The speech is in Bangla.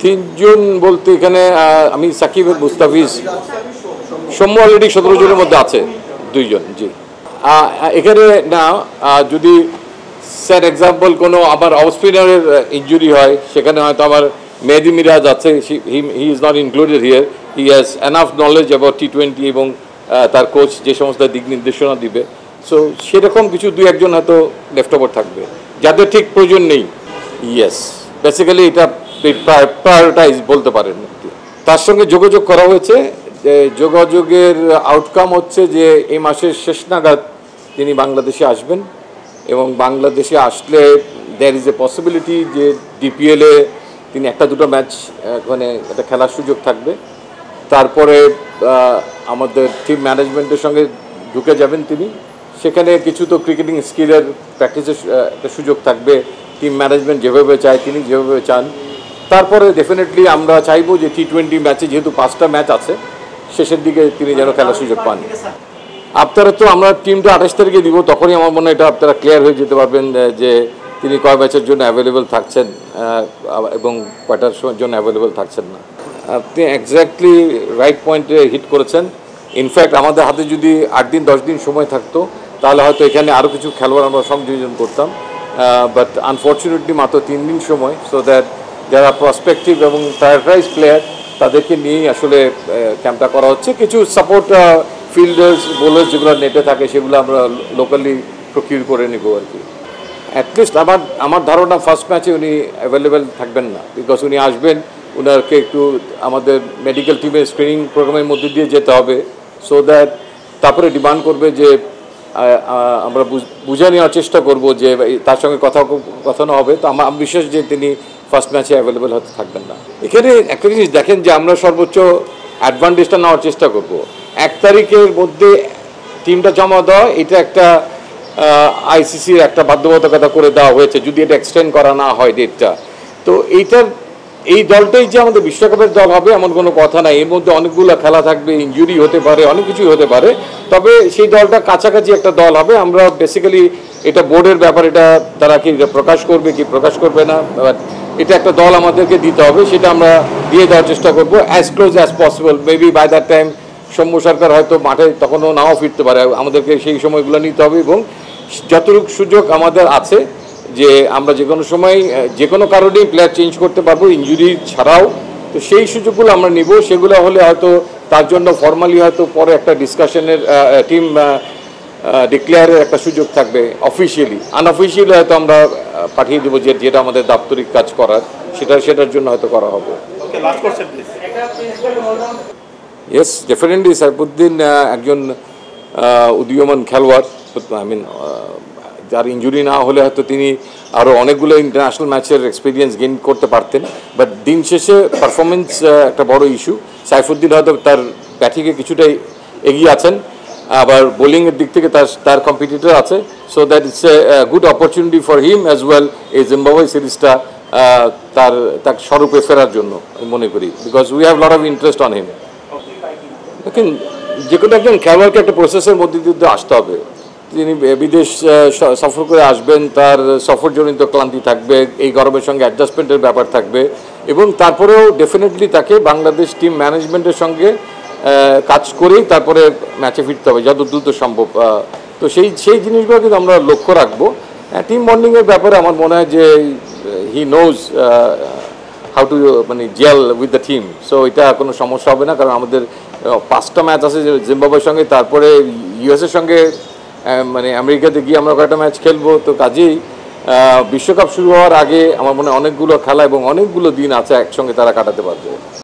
তিনজন বলতে এখানে আমি সাকিব মুস্তাফিজ সৌম্য অলরেডি 17 জনের মধ্যে আছে, 2 জন। জি, এখানে না যদি স্যার এক্সাম্পল কোনো আমার অফ স্পিনারের ইনজুরি হয়, সেখানে হয়তো আমার মেহেদি মিরাজ আছে, he is not included here. He has enough knowledge about T20 এবং তার কোচ যে সমস্ত দিক নির্দেশনা দিবে। সো সেরকম কিছু 2-1 হয়তো লেফট ওভার থাকবে যাদের ঠিক প্রয়োজন নেই। ইয়েস, বেসিক্যালি এটা প্রায়োরিটাইজ বলতে পারেন। তার সঙ্গে যোগাযোগ করা হয়েছে, যোগাযোগের আউটকাম হচ্ছে যে এই মাসের শেষ নাগাদ তিনি বাংলাদেশে আসবেন এবং বাংলাদেশে আসলে দেয়ার ইজ এ পসিবিলিটি যে DPL-এ তিনি 1-2 ম্যাচ মানে একটা খেলার সুযোগ থাকবে। তারপরে আমাদের টিম ম্যানেজমেন্টের সঙ্গে ঢুকে যাবেন তিনি, সেখানে কিছু তো ক্রিকেটিং স্কিলের প্র্যাকটিসের একটা সুযোগ থাকবে। টিম ম্যানেজমেন্ট যেভাবে চায়, তিনি যেভাবে চান। তারপরে ডেফিনেটলি আমরা চাইবো যে T20 ম্যাচে যেহেতু 5টা ম্যাচ আছে, শেষের দিকে তিনি যেন খেলার সুযোগ পান। আপনারা তো আমরা টিমটা 28 তারিখে দিব, তখনই আমার মনে হয় এটা আপনারা ক্লিয়ার হয়ে যেতে পারবেন যে তিনি কয় ম্যাচের জন্য অ্যাভেলেবেল থাকছেন এবং কয়টার জন্য অ্যাভেলেবেল থাকছেন না। আপনি এক্স্যাক্টলি রাইট পয়েন্টে হিট করেছেন। ইনফ্যাক্ট আমাদের হাতে যদি 8 দিন 10 দিন সময় থাকতো, তাহলে হয়তো এখানে আরও কিছু খেলোয়াড় আমরা সংযোজন করতাম। বাট আনফর্চুনেটলি মাত্র 3 দিন সময়, সো দ্যাট যারা প্রসপেক্টিভ এবং প্রায়োরিটাইজ প্লেয়ার তাদেরকে নিয়েই আসলে ক্যাম্পটা করা হচ্ছে। কিছু সাপোর্ট ফিল্ডার্স বোলার যেগুলো নেটে থাকে সেগুলো আমরা লোকালি প্রকিউর করে নিব আর কি। অ্যাটলিস্ট আমার ধারণা ফার্স্ট ম্যাচে উনি অ্যাভেলেবেল থাকবেন না, বিকজ উনি আসবেন, ওনাকে একটু আমাদের মেডিকেল টিমের স্ক্রিনিং প্রোগ্রামের মধ্যে দিয়ে যেতে হবে, সো দ্যাট তারপরে ডিমান্ড করবে যে আমরা বুঝে নেওয়ার চেষ্টা করব যে তার সঙ্গে কথা না হবে। তো আমার বিশ্বাস যে তিনি ফার্স্ট ম্যাচে অ্যাভেলেবেল হতে থাকবেন না। এখানে একটা জিনিস দেখেন যে আমরা সর্বোচ্চ অ্যাডভান্টেজটা নেওয়ার চেষ্টা করব। 1 তারিখের মধ্যে টিমটা জমা দেওয়া, এটা একটা ICCর একটা বাধ্যবাধকতা করে দেওয়া হয়েছে যদি এটা এক্সটেন্ড করা না হয় ডেটটা। তো এই দলটাই যে আমাদের বিশ্বকাপের দল হবে এমন কোনো কথা নাই। এর মধ্যে অনেকগুলো খেলা থাকবে, ইনজুরি হতে পারে, অনেক কিছুই হতে পারে। তবে সেই দলটা কাছাকাছি একটা দল হবে। আমরা বেসিক্যালি এটা বোর্ডের ব্যাপার, এটা তারা কি প্রকাশ করবে কি প্রকাশ করবে না, এটা একটা দল আমাদেরকে দিতে হবে, সেটা আমরা দিয়ে দেওয়ার চেষ্টা করবো as close as possible. Maybe by that time Soumya Sarkar হয়তো মাঠে তখনও নাও ফিরতে পারে। আমাদেরকে সেই সময়গুলো নিতে হবে এবং যতটুকু সুযোগ আমাদের আছে যে আমরা যে কোনো সময় যে কোনো কারণেই প্লেয়ার চেঞ্জ করতে পারবো, ইনজুরি ছাড়াও। তো সেই সুযোগগুলো আমরা নিব। সেগুলো হলে হয়তো তার জন্য ফর্মালি হয়তো পরে একটা ডিসকাশনের টিম ডিক্লেয়ারের একটা সুযোগ থাকবে। অফিসিয়ালি আনঅফিসিয়ালি হয়তো আমরা পাঠিয়ে দেবো যেটা আমাদের দাপ্তরিক কাজ করার, সেটার জন্য হয়তো করা হবে। ইয়েস, ডেফিনেটলি সাইফুদ্দিন একজন উদীয়মান খেলোয়াড়। যার ইনজুরি না হলে হয়তো তিনি আরও অনেকগুলো ইন্টারন্যাশনাল ম্যাচের এক্সপিরিয়েন্স গেইন করতে পারতেন। বাট দিন শেষে পারফরমেন্স একটা বড় ইস্যু। সাইফুদ্দিন হয়তো তার ব্যাটিংয়ে কিছুটাই এগিয়ে আছেন, আবার বোলিংয়ের দিক থেকে তার কম্পিটিটর আছে। So that it's a good opportunity for him as well এই জিম্বাবুয়ে সিরিজটা তার স্বরূপে ফেরার জন্য আমি মনে করি, because we have lot of interest on him. দেখেন, যে কোনো একজন খেলোয়াড়কে একটা প্রসেসের মধ্যে দিয়ে আসতে হবে। তিনি বিদেশ সফর করে আসবেন, তার সফরজনিত ক্লান্তি থাকবে, এই গরমের সঙ্গে অ্যাডজাস্টমেন্টের ব্যাপার থাকবে এবং তারপরেও ডেফিনেটলি তাকে বাংলাদেশ টিম ম্যানেজমেন্টের সঙ্গে কাজ করেই তারপরে ম্যাচে ফিরতে হবে যত দ্রুত সম্ভব। তো সেই জিনিসগুলো কিন্তু আমরা লক্ষ্য রাখবো। টিম বন্ডিংয়ের ব্যাপারে আমার মনে হয় যে he knows how to gel with the team. So এটা কোনো সমস্যা হবে না, কারণ আমাদের 5টা ম্যাচ আছে জিম্বাবুয়ের সঙ্গে, তারপরে US-এর সঙ্গে আমেরিকাতে গিয়ে আমরা কয়েকটা ম্যাচ খেলবো। তো কাজেই বিশ্বকাপ শুরু হওয়ার আগে আমার মনে হয় অনেকগুলো খেলা এবং অনেকগুলো দিন আছে একসঙ্গে তারা কাটাতে পারবে।